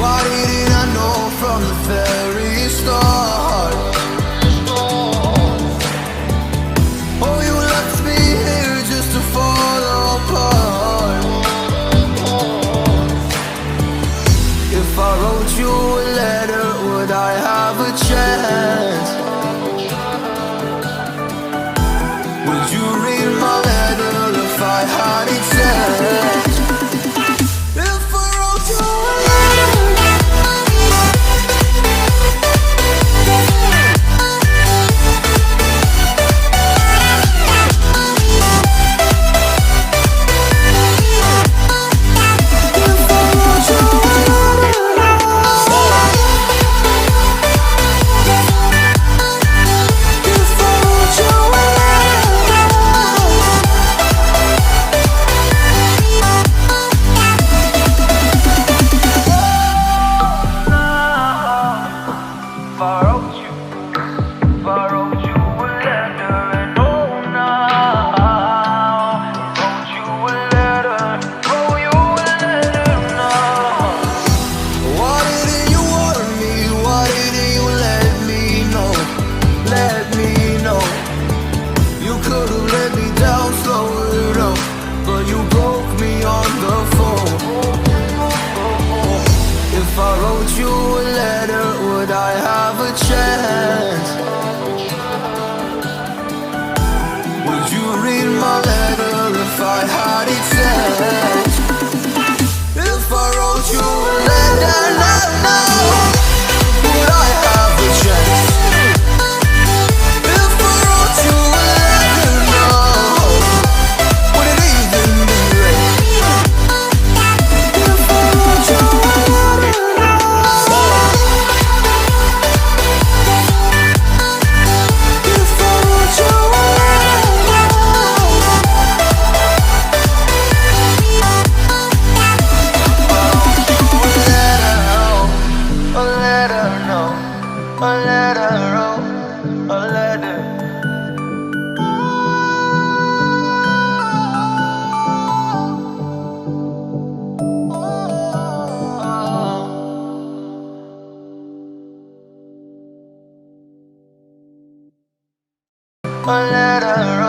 Why didn't I know from the very start? Oh, you left me here just to fall apart. If I wrote you a letter, would I have a chance? Would you read my letter if I had it sent? If I wrote you a letter, if I wrote you a letter, would I have a chance? Would you read my letter if I had it sent? If I wrote you a letter now, would I have a chance? If I wrote you a letter now, would it even be read? If I wrote you a letter, a letter.